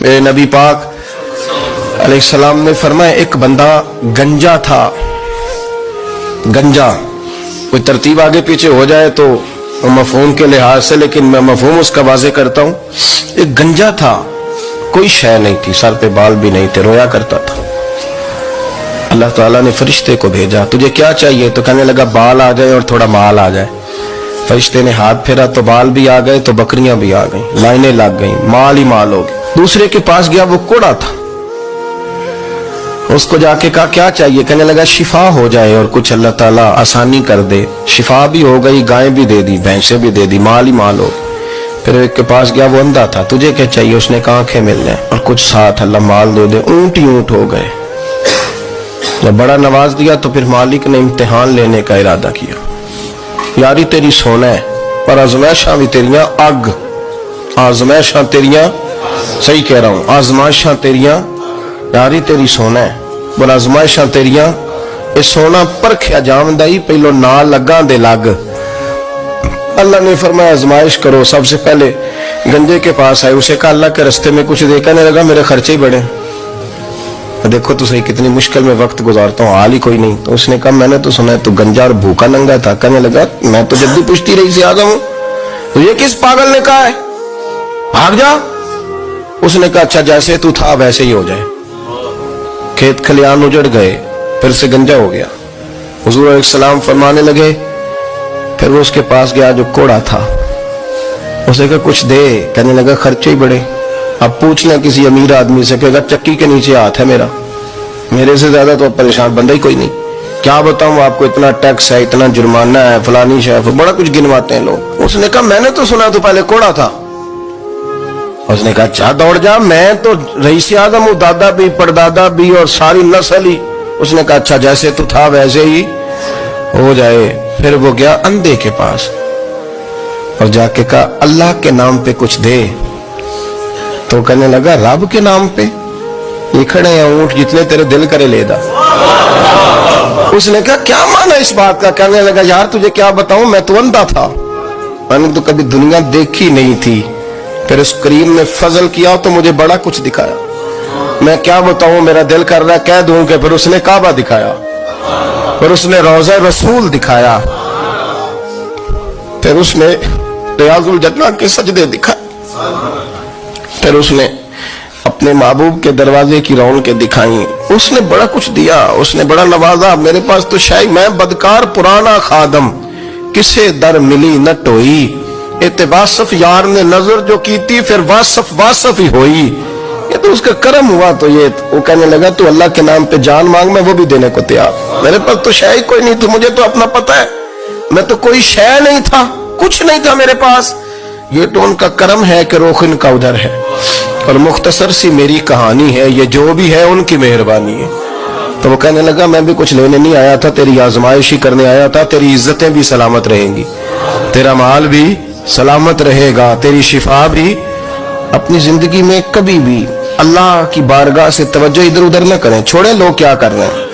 میرے نبی پاک علیہ السلام نے فرمایا ایک بندہ گنجا تھا. گنجا کوئی ترتیب آگے پیچھے ہو جائے تو مفہوم کے لحاظ سے، لیکن میں مفہوم اس کا واضح کرتا ہوں. ایک گنجا تھا، کوئی شے نہیں تھی، سر پہ بال بھی نہیں تھے، رویا کرتا تھا. اللہ تعالیٰ نے فرشتے کو بھیجا، تجھے کیا چاہیے؟ تو کہنے لگا بال آ جائے اور تھوڑا مال آ جائے. فرشتے نے ہاتھ پھیرا تو بال بھی آ گئے تو بکریاں بھی آ گئیں، لائنیں لگ گئیں، مال ہی مال ہو گئے. دوسرے کے پاس گیا، وہ کوڑا تھا. اس کو جا کے کہا کیا چاہیے؟ کہنے لگا شفا ہو جائے اور کچھ اللہ تعالیٰ آسانی کر دے. شفا بھی ہو گئی، گائیں بھی دے دی، بھینسیں بھی دے دی، مال ہی مال ہو. پھر ایک کے پاس گیا، وہ اندھا تھا، تجھے کیا چاہیے؟ اس نے کہا آنکھیں مل جائیں اور کچھ ساتھ اللہ مال دے دے. اونٹ ہی اونٹ ہو گئے. جب بڑا نواز دیا تو پھر مالک نے امتحان لینے کا ارادہ کیا. یاری تیری سونا ہے اور آزمائشاں بھی تیریاں اگ. آزمائشاں تیریاں، صحیح کہہ رہا ہوں، آزمائشاں تیریاں، یاری تیری سونا ہے اور آزمائشاں تیریاں. اے سونا پرکھیا جامدائی پہلو نہ لگاں دے لگ. اللہ نے فرمایا آزمائش کرو. سب سے پہلے گنجے کے پاس آئے، اسے کہا اللہ کے رستے میں کچھ دے. کہنے لگا میرے خرچے ہی بڑے. دیکھو تو صحیح کتنی مشکل میں وقت گزارتا ہوں، حال ہی کوئی نہیں. تو اس نے کہا میں نے تو سنا ہے تو گنجا اور بھوکا ننگا تھا. کہنے لگا میں تو جب بھی پشتی رہی سے آگا ہوں. تو یہ کس پاگل نے کہا ہے بھاگ جا؟ اس نے کہا اچھا جیسے تو تھا ویسے ہی ہو جائے. کھیت کھلیان اجڑ گئے، پھر سے گنجا ہو گیا. حضور علیہ السلام فرمانے لگے. پھر وہ اس کے پاس گیا جو کوڑا تھا، اسے کہا کچھ دے. کہنے لگا خرچے ہی بڑے. اب پوچھنا کسی امیر آدمی سے، کہے گا چکی کے نیچے ہاتھ ہے میرا، میرے سے زیادہ تو پریشان بندہ ہی کوئی نہیں. کیا بتاؤں آپ کو، اتنا ٹیکس ہے، اتنا جرمانہ ہے، فلانی شے، بڑا کچھ گنواتے ہیں لوگ. اس نے کہا میں نے تو سنا تو پہلے کوڑا تھا. اس نے کہا اچھا دوڑ جا، میں تو رئیس اعظم ہوں، دادا بھی پردادا بھی اور ساری نسل ہی. اس نے کہا اچھا جیسے تو تھا ویسے ہی ہو جائے. پھر وہ گیا اندھے کے پاس اور جا کے کہا اللہ کے نام پہ کچھ دے. تو کہنے لگا رب کے نام پہ؟ یہ کھڑے ہیں اونٹ، جتنے تیرے دل کرے لے دا. اس نے کہا کیا معنی اس بات کا؟ کہنے لگا یار تجھے کیا بتاؤں، میں تو اندھا تھا، میں نے تو کبھی دنیا دیکھی نہیں تھی. پھر اس کریم نے فضل کیا تو مجھے بڑا کچھ دکھایا. میں کیا بتاؤں، میرا دل کر رہا ہے کہہ دوں کہ پھر اس نے کعبہ دکھایا، پھر اس نے روضہ رسول دکھایا، پھر اس نے ریاض الجنہ کے سجدے دکھائے، پھر اس نے اپنے محبوب کے دروازے کی رونقیں دکھائیں. اس نے بڑا کچھ دیا، اس نے بڑا نوازا. میرے پاس تو شاید میں بدکار پرانا خادم، کسے در ملی نہ ٹوئی. واصف یار نے نظر جو کی تھی پھر واصف ہی ہوئی. یہ تو اس کا کرم ہوا. تو یہ وہ کہنے لگا تو اللہ کے نام پہ جان مانگ، میں وہ بھی دینے کو تیار. میرے پاس تو شے کوئی نہیں تھی، مجھے تو اپنا پتہ ہے، میں تو کوئی شے نہیں تھا، کچھ نہیں تھا میرے پاس. یہ تو ان کا کرم ہے کہ رخ ان کا ادھر ہے. اور مختصر سی میری کہانی ہے، یہ جو بھی ہے ان کی مہربانی ہے. تو وہ کہنے لگا میں بھی کچھ لینے نہیں آیا تھا، تیری آزمائش ہی کرنے آیا تھا. تیری عزتیں بھی سلامت رہیں گی، تیرا مال بھی سلامت رہے گا، تیری شفا بھی. اپنی زندگی میں کبھی بھی اللہ کی بارگاہ سے توجہ ادھر ادھر نہ کریں، چھوڑیں لوگ کیا کر رہے ہیں.